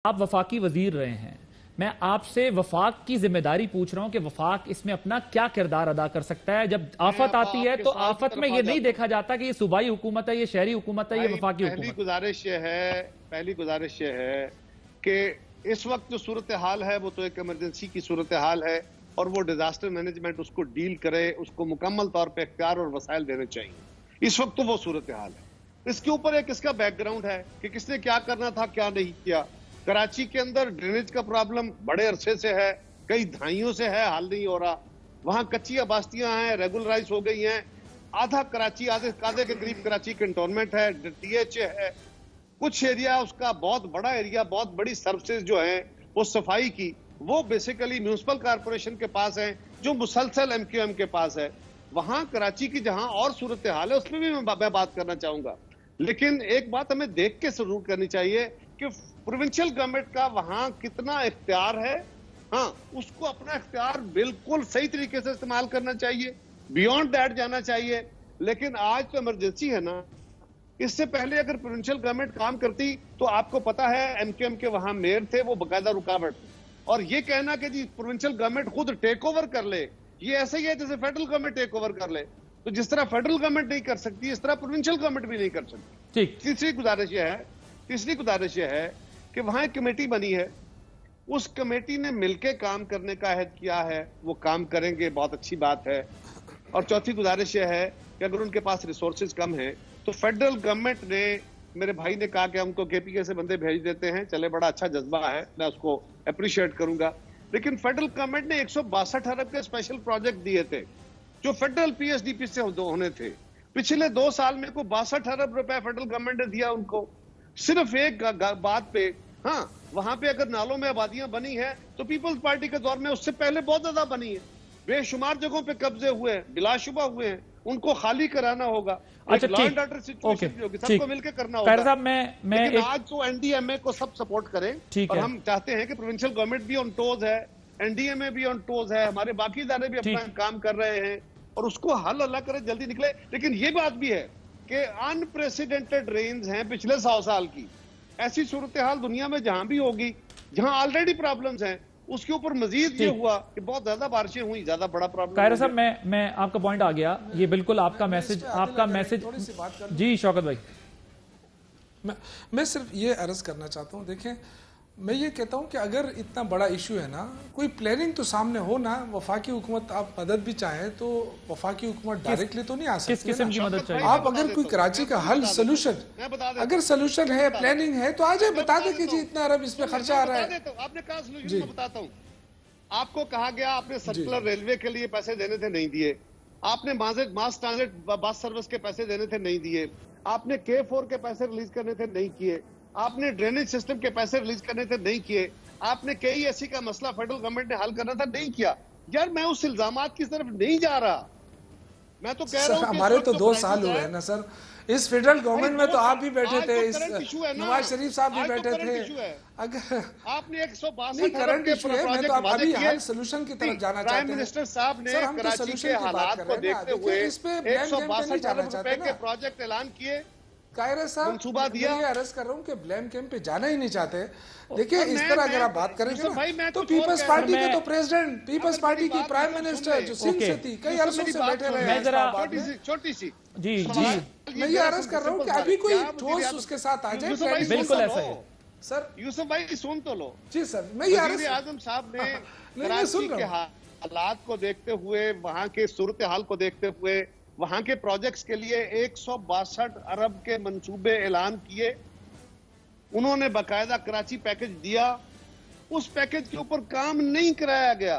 आप वफाकी वजीर रहे हैं, मैं आपसे वफाक की जिम्मेदारी पूछ रहा हूं कि वफाक इसमें अपना क्या किरदार अदा कर सकता है। जब आफत आती है तो आफत में ये नहीं देखा जाता कि ये सूबाई हुकूमत है, ये शहरी हुकूमत है, ये वफाकी हुकूमत। पहली गुजारिश ये है कि इस वक्त जो सूरत हाल है वो तो एक इमरजेंसी की सूरत हाल है और वो डिजास्टर मैनेजमेंट उसको डील करे, उसको मुकम्मल तौर पर इख्तियार और वसाइल देने चाहिए। इस वक्त तो वो सूरत हाल है। इसके ऊपर एक इसका बैकग्राउंड है कि किसने क्या करना था, क्या नहीं किया। कराची के अंदर ड्रेनेज का प्रॉब्लम बड़े अरसे से है, कई दहाइयों से है, हाल नहीं हो रहा। वहां कच्ची आबास्तियां हैं, रेगुलराइज हो गई हैं। आधा कराची, आधे के करीब कराची कंटोनमेंट है, DHA है। कुछ एरिया उसका बहुत बड़ा एरिया, बहुत बड़ी सर्विसेज जो है वो सफाई की, वो बेसिकली म्यूनिसिपल कॉर्पोरेशन के पास है, जो मुसलसल MQM के पास है। वहां कराची की जहां और सूरत हाल है उसमें भी मैं बात करना चाहूंगा। लेकिन एक बात हमें देख के जरूर करनी चाहिए कि प्रोविंशियल गवर्नमेंट का वहां कितना इख्तियार है। हाँ, उसको अपना इख्तियार बिल्कुल सही तरीके से इस्तेमाल करना चाहिए, बियॉन्ड दैट जाना चाहिए। लेकिन आज तो इमरजेंसी है ना। इससे पहले अगर प्रोविंशियल गवर्नमेंट काम करती तो आपको पता है MQM के वहां मेयर थे, वो बकायदा रुकावट। और ये कहना कि जी प्रोविंशियल गवर्नमेंट खुद टेक ओवर कर ले, ये ऐसे ही है जैसे फेडरल गवर्नमेंट टेक ओवर कर ले। तो जिस तरह फेडरल गवर्नमेंट नहीं कर सकती, इस तरह प्रोविंशियल गवर्नमेंट भी नहीं कर सकती। ठीक। तीसरी गुजारिश यह है कि वहां एक कमेटी बनी है, उस कमेटी ने मिलकर काम करने का अहद किया है, वो काम करेंगे, बहुत अच्छी बात है। और चौथी गुजारिश यह है कि अगर उनके पास रिसोर्सेज कम है तो फेडरल गवर्नमेंट ने, मेरे भाई ने कहा कि हमको KPK से बंदे भेज देते हैं, चले, बड़ा अच्छा जज्बा है, मैं उसको अप्रिशिएट करूंगा। लेकिन फेडरल गवर्नमेंट ने 162 अरब के स्पेशल प्रोजेक्ट दिए थे जो फेडरल PSDP से होने थे। पिछले 2 साल में को 62 अरब रुपए फेडरल गवर्नमेंट ने दिया उनको, सिर्फ एक बात पे। हाँ, वहां पे अगर नालों में आबादियां बनी है तो पीपल्स पार्टी के दौर में उससे पहले बहुत ज्यादा बनी है। बेशुमार जगहों पे कब्जे हुए हैं, बिलाशुबा हुए हैं, उनको खाली कराना होगा। अच्छा, लॉ एंड ऑर्डर सिचुएशन भी होगी, सबको मिलकर करना होगा। लेकिन आज तो NDMA को सब सपोर्ट करें और हम चाहते हैं कि प्रोविंशियल गवर्नमेंट भी ऑन टोज है, NDMA भी ऑन टोज है, हमारे बाकी इदारे भी अपना काम कर रहे हैं और उसको हल अल्लाह करे जल्दी निकले। लेकिन ये बात भी है कि अनप्रेसिडेंटेड रेंज हैं पिछले 100 साल की। ऐसी सूरत हाल दुनिया में जहां भी होगी, जहां ऑलरेडी प्रॉब्लम्स हैं, उसके ऊपर मजीद ये हुआ कि बहुत ज्यादा बारिशें हुई, ज्यादा बड़ा प्रॉब्लम। कायरा साहब, मैं आपका पॉइंट आ गया, ये बिल्कुल आपका मैसेज जी शौकत भाई। मैं सिर्फ ये अर्ज करना चाहता हूँ, देखें, मैं ये कहता हूँ कि अगर इतना बड़ा इशू है ना, कोई प्लानिंग तो सामने हो ना। वफाकी हुकूमत आप मदद भी चाहें तो वफाकी हुकूमत डायरेक्टली तो नहीं आ सकती। किस किस्म की मदद चाहिए? आप अगर कोई कराची का हल सोल्यूशन, अगर सोल्यूशन है, प्लानिंग है, तो आ जाए, बता दें कि जी इतना अरब इसमें खर्चा आ रहा है। आपने कहा सोल्यूशन, मैं बताता हूँ। आपको कहा गया आपने सर्कुलर रेलवे के लिए पैसे देने थे, नहीं दिए। आपने मास ट्रांजिट बस सर्विस के पैसे देने थे, नहीं दिए। आपने K4 के पैसे रिलीज करने थे, नहीं किए। आपने ड्रेनेज सिस्टम के पैसे रिलीज करने थे, नहीं किए। आपने KESC का मसला फेडरल गवर्नमेंट ने हल करना था, नहीं किया। यार, मैं उस इल्जामात की तरफ नहीं जा रहा, मैं तो कह रहा हूं हमारे तो 2 साल हुए हैं ना सर इस फेडरल गवर्नमेंट में, तो आप भी बैठे थे, इस नवाज शरीफ साहब भी बैठे थे। अगर आपने 162 करंट इशू है, मैं तो अभी हल सोल्यूशन की तरफ जाना चाहते हैं। प्राइम मिनिस्टर साहब ने कराची के हालात को देखते हुए 162 अरब रुपए के प्रोजेक्ट ऐलान किए। कायरा साहब, मंसूबा दिया। मैं अर्ज कर रहा हूँ कि ब्लेम गेम पे जाना ही नहीं चाहते। देखिए, इस तरह अगर आप बात करेंगे ना, तो पीपल्स पार्टी के तो प्रेसिडेंट, पीपल्स पार्टी की प्राइम मिनिस्टर जो सिंह से थी, कई अरसों से बैठे रहे। छोटी सी जी, मैं ये अर्ज कर रहा हूँ कि अभी कोई ठोस उसके साथ आ जाए। बिल्कुल ऐसा है सर। यूसुफ भाई सुन तो लो। जी सर, मैं ये अर्ज, आजम साहब ने कराची के हालात को देखते हुए, वहां के सूरत हाल को देखते हुए, वहां के प्रोजेक्ट्स के लिए 162 अरब के मंसूबे ऐलान किए। उन्होंने बकायदा कराची पैकेज दिया, उस पैकेज के ऊपर काम नहीं कराया गया।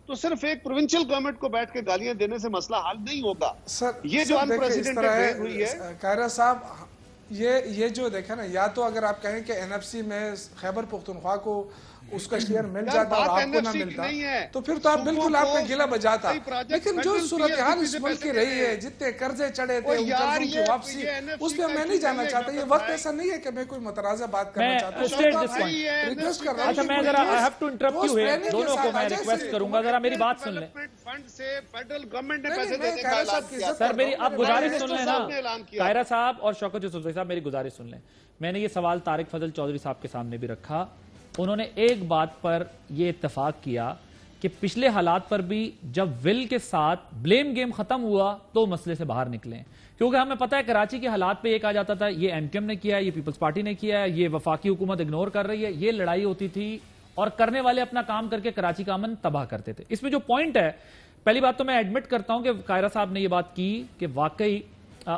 तो सिर्फ एक प्रोविंशियल गवर्नमेंट को बैठ के गालियां देने से मसला हल नहीं होगा सर। ये जो अनप्रेसिडेंटेड हुई है कायरा साहब, ये जो देखे ना, या तो अगर आप कहें कि NFC में खैबर पुख्तनख्वा को उसका शेयर मिल जाता और आपको ना मिलता, तो फिर तो आप बिल्कुल आपका गिला बजाता। लेकिन जो सूरत हाल इस मुल्क की रही है, जितने कर्जे चढ़े थे, उनकी वापसी, उसमें मैं नहीं जाना चाहता। ये वक्त ऐसा नहीं है कि मैं कोई मुतराजा बात करना चाहता हूँ, रिक्वेस्ट कर रहा हूँ। अच्छा, मैं जरा I have to interrupt you है, दोनों को मैं रिक्वेस्ट करूंगा, जरा मेरी बात सुन लें। फंड से फेडरल गवर्नमेंट ने पैसे देने का ऐलान किया। सर, मेरी आप गुजारिश सुन लें ना, कायरा साहब और शौकत यूसुफ साहब, मेरी गुजारिश सुन लें। मैंने ये सवाल तारिक फजल चौधरी साहब के सामने भी रखा उन्होंने एक बात पर यह इत्तेफाक किया कि पिछले हालात पर भी जब विल के साथ ब्लेम गेम खत्म हुआ तो मसले से बाहर निकले, क्योंकि हमें पता है कराची के हालात पे ये कहा जाता था ये एमक्यूएम ने किया है, ये पीपल्स पार्टी ने किया है, ये वफाकी हुकूमत इग्नोर कर रही है, ये लड़ाई होती थी और करने वाले अपना काम करके कराची का अमन तबाह करते थे। इसमें जो पॉइंट है, पहली बात तो मैं एडमिट करता हूं कि कायरा साहब ने ये बात की कि वाकई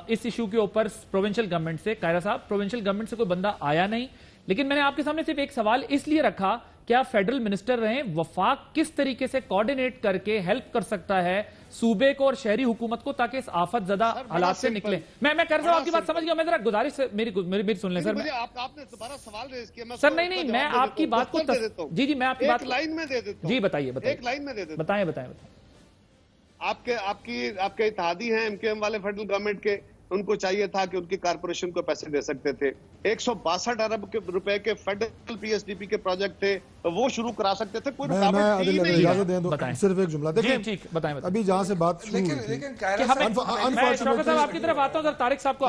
इस इशू के ऊपर प्रोविंशियल गवर्नमेंट से, कायरा साहब प्रोविंशियल गवर्नमेंट से कोई बंदा आया नहीं, लेकिन मैंने आपके सामने सिर्फ एक सवाल इसलिए रखा कि आप फेडरल मिनिस्टर रहे, वफाक किस तरीके से कोऑर्डिनेट करके हेल्प कर सकता है सूबे को और शहरी हुकूमत को ताकि इस आफत ज़दा हालात से निकले। मैं कर रहा हूं, आपकी बात समझ गया, मैं जरा गुजारिश मेरी सुन लें सर। आपने दोबारा सवाल रेज किया सर। नहीं, मैं आपकी बात को जी मैं आपकी बात लाइन में दे देता हूं। जी बताइए, एक लाइन में दे देता हूं। बताएं। आपके इत्तेहादी हैं एमक्यूएम वाले फेडरल गवर्नमेंट के, उनको चाहिए था कि उनकी कारपोरेशन को पैसे दे सकते थे। 162 अरब रुपए के फेडरल पीएसडीपी के प्रोजेक्ट थे, वो शुरू करा सकते थे। कोई इजाजत दें तो सिर्फ एक जुमला देखिए, बताएं। अभी जहां से बात शुरू हुई थी, आपकी तरफ आता हूं, तारिक साहब को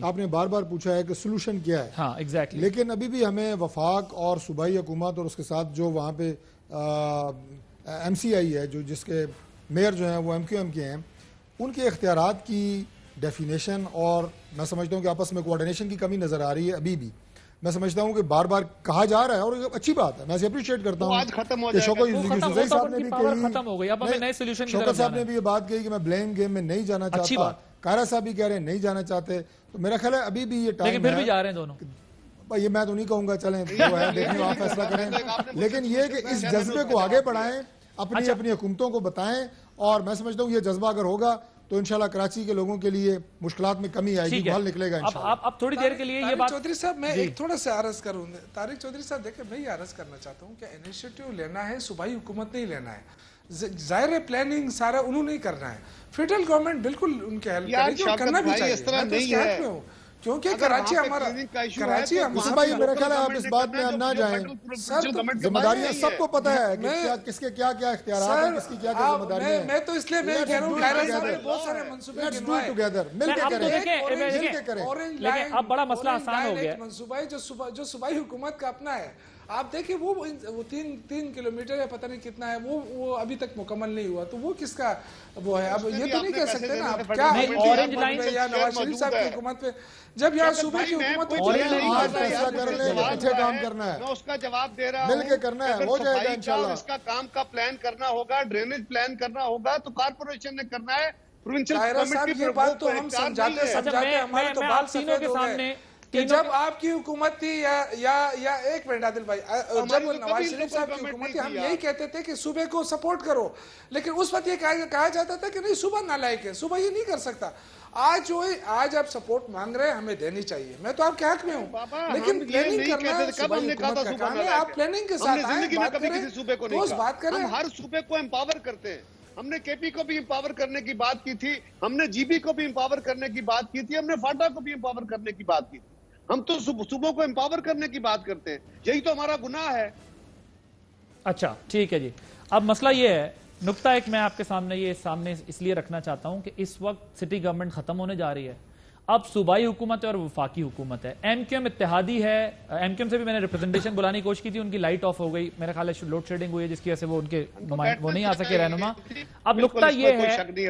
आपने बार बार पूछा है कि सोल्यूशन क्या है। हाँ, एग्जैक्टली। लेकिन अभी भी हमें वफाक और सूबाई हुकूमत और उसके साथ जो वहां पे एमसीआई है, जो जिसके मेयर जो हैं वो एमक्यूएम के हैं, उनके इख्तियारात की डेफिनेशन और मैं समझता हूँ कि आपस में कोऑर्डिनेशन की कमी नजर आ रही है। अभी भी मैं समझता हूँ कि बार बार कहा जा रहा है और अच्छी बात है, मैं अप्रिशिएट करता हूँ। शौकत साहब ने भी कही, शौकत साहब ने भी ये बात कही कि मैं ब्लेम गेम में नहीं जाना चाहता, कायरा साहब भी कह रहे हैं नहीं जाना चाहते, तो मेरा ख्याल है अभी भी ये टाइम फिर भी जा रहे हैं दोनों। ये मैं तो नहीं कहूंगा, चलें जो है देखने आप फैसला करें, लेकिन ये कि इस जज्बे को आगे बढ़ाएं, अपनी हुकूमतों को बताएं, और मैं समझता हूँ ये जज्बा अगर होगा तो इंशाल्लाह कराची के लोगों के लिए मुश्किलात में कमी आएगी, हल निकलेगा इंशाल्लाह। अब थोड़ी देर के लिए ये बात चौधरी साहब, मैं एक थोड़ा सा अर्ज करूँ। तारिक चौधरी साहब देखिए, मैं ये अर्ज करना चाहता हूँ कि इनिशिएटिव लेना है सूबाई हुकूमत नहीं लेना है, जाहिर है प्लानिंग सारा उन्होंने ही करना है, फेडरल गवर्नमेंट बिल्कुल उनके हेल्प करेगी और करना भी चाहिए। मैं तो इसके हक में हूँ, क्योंकि कराची हमारा भाई मेरा ख्याल है आप इस बात में ना जाएं। जिम्मेदारियां सबको पता है कि क्या किसके क्या क्या इख्तियारात हैं, किसकी क्या क्या जिम्मेदारियां हैं। मैं तो इसलिए मैं कह रहा हूं कायरा साहब ने बहुत सारे मंसूबे गिनवाए, टुगेदर मिलके करें। लेकिन अब बड़ा मसला आसान हो गया। मंसूबा है जो सूबाई हुकूमत का अपना है, आप देखिए वो 3 किलोमीटर या पता नहीं कितना है, वो अभी तक मुकम्मल नहीं हुआ, तो वो किसका वो है। अब ये तो नहीं कह सकते ना आप क्या ऑरेंज लाइन या नवाज शरीफ साहब की हुकूमत पे, जब यहाँ सूबे की हुकूमत पीछे काम करना है, उसका जवाब दे रहा मिलके करना है, हो जाएगा इंशाल्लाह। इसका काम का प्लान करना होगा, ड्रेनेज प्लान करना होगा तो कारपोरेशन ने करना है, प्रोविंशियल कमेटी की बात तो हम समझाते हमारे तो बात तीनों के सामने कि जब आपकी हुकूमत थी या एक मिनट आदिल भाई, जब नवाज शरीफ साहब की हुकूमत थी, हम यही कहते थे कि सूबे को सपोर्ट करो, लेकिन उस वक्त ये कहा जाता था कि नहीं सूबा नालायक है, सूबा ये नहीं कर सकता। आज आप सपोर्ट मांग रहे हैं, हमें देनी चाहिए, मैं तो आपके हक में हूँ, लेकिन प्लानिंग करना सूबाई हुकूमत का काम है। आप प्लानिंग के साथ बात करें, हर सूबे को एम्पावर करते हैं। हमने केपी को भी एम्पावर करने की बात की थी, हमने जीबी को भी एम्पावर करने की बात की थी, हमने फाटा को भी एम्पावर करने की बात की थी। हम तो सूबों को एम्पावर करने की बात करते हैं, यही तो हमारा गुनाह है। अच्छा ठीक है जी, अब मसला ये है, नुक्ता एक मैं आपके सामने इसलिए रखना चाहता हूं कि इस वक्त सिटी गवर्नमेंट खत्म होने जा रही है, अब सूबाई हुकूमत है और वफाकी हुकूमत है। एमक्यूएम इत्तेहादी है, एमक्यूएम से भी मैंने रिप्रेजेंटेशन बुलाने की कोशिश की थी, उनकी लाइट ऑफ हो गई, मेरा ख्याल है लोड शेडिंग हुई है जिसकी वजह से वो उनके वो नहीं आ सके रहनुमा। अब नुक्ता ये है कि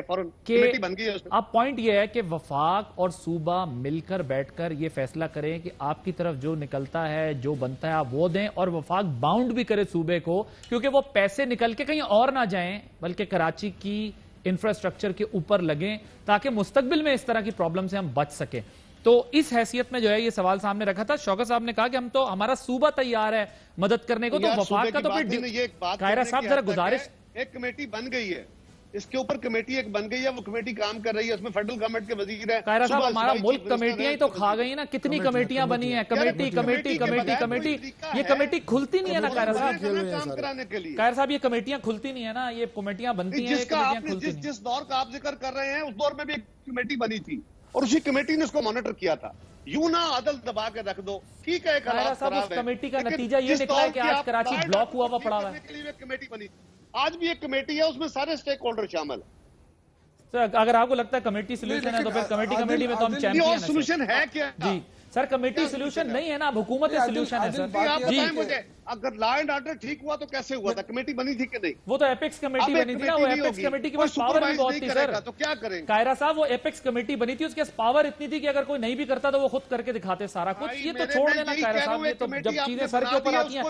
अब पॉइंट ये है कि वफाक और सूबा मिलकर बैठकर ये फैसला करें कि आपकी तरफ जो निकलता है, जो बनता है आप वो दें, और वफाक बाउंड भी करे सूबे को, क्योंकि वो पैसे निकल के कहीं और ना जाएं बल्कि कराची की इंफ्रास्ट्रक्चर के ऊपर लगें, ताकि मुस्तकबिल में इस तरह की प्रॉब्लम से हम बच सकें। तो इस हैसियत में जो है ये सवाल सामने रखा था। शौकत साहब ने कहा कि हम तो हमारा सूबा तैयार है मदद करने को, तो वफाक का तो फिर कायरा साहब जरा गुजारिश, एक कमेटी बन गई है, इसके ऊपर कमेटी एक बन गई है, वो कमेटी काम कर रही है, उसमें फेडरल गवर्नमेंट के वजीर है। कायरा साहब हमारा मुल्क कमेटियां ही तो खा गई ना, कितनी कमेटियां बनी है, कमेटी कमेटी कमेटी कमेटी, ये कमेटी खुलती नहीं है ना कायरा साहब, काम कराने के लिए। कायरा साहब ये कमेटियां खुलती नहीं है ना, ये कमेटियां बनती हैं, जिस दौर का आप जिक्र कर रहे हैं उस दौर में भी एक कमेटी बनी थी और उसी कमेटी ने उसको मॉनिटर किया था। यूं ना अदल दबा के रख दो, ठीक है। कायरा साहब उस कमेटी का नतीजा ये निकला है कि आज कराची ब्लॉक हुआ पड़ा हुआ है। कमेटी बनी, आज भी एक कमेटी है, उसमें सारे स्टेक होल्डर शामिल है। अगर आपको लगता है कमेटी सोल्यूशन है तो फिर कमेटी में तो हम चैंपियन हैं। सोल्यूशन है क्या? जी सर कमेटी सोल्यूशन नहीं है ना, हुकूमत सोल्यूशन है सर। आप बताएं मुझे, अगर लॉ एंड ऑर्डर ठीक हुआ तो कैसे हुआ था? कमेटी बनी थी कि नहीं? वो तो एपेक्स कमेटी बनी थी ना, वो एपेक्स कमेटी के पास पावर भी बहुत थी सर। तो क्या करेंगे कायरा साहब, वो एपेक्स कमेटी बनी थी, उसके पास पावर इतनी थी कि अगर कोई नहीं भी करता तो वो खुद करके दिखाते सारा कुछ। ये तो छोड़ देना कायरा साहब, ये तो जब चीजें सर के ऊपर आती हैं।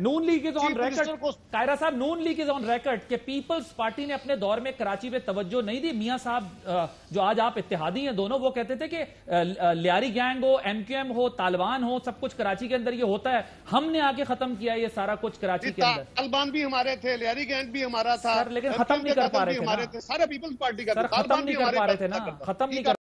Noon League is on record, Kaira साहब Noon League is on record कि पीपल्स पार्टी ने अपने दौर में कराची पे तवज्जो नहीं दी। मियां साहब जो आज आप इत्तेहादी हैं दोनों, वो कहते थे कि लियारी गैंग हो, एमक्यूएम हो, तालिबान हो, सब कुछ कराची के अंदर ये होता है। हमने आके खत्म किया ये सारा कुछ कराची के अंदर। तालिबान भी हमारे थे, लियारी गैंग भी हमारा था सर, लेकिन खत्म नहीं कर पा रहे थे, सारे पीपल्स पार्टी का सर खत्म नहीं कर पा रहे थे ना, खत्म नहीं कर